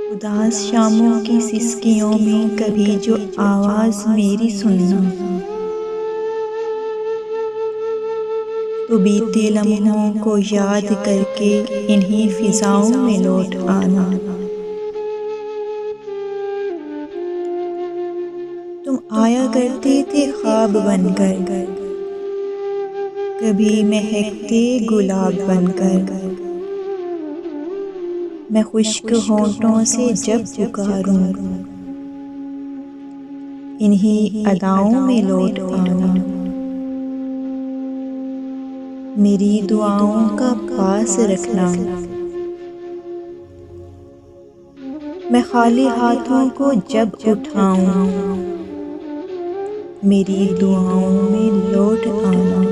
उदास शामों की सिसकियों में कभी जो आवाज़ मेरी सुनना, तो बीते लम्हों को याद करके इन्हीं फिजाओं में लौट आना। तुम आया करते थे ख्वाब बनकर, कभी महकते गुलाब बनकर। मैं खुश्क होंठों से जब पुकारूं, इन्हीं अदाओं में लौट आना। मेरी दुआओं का पास रखना, मैं खाली हाथों को जब उठाऊं, मेरी दुआओं में लौट आना।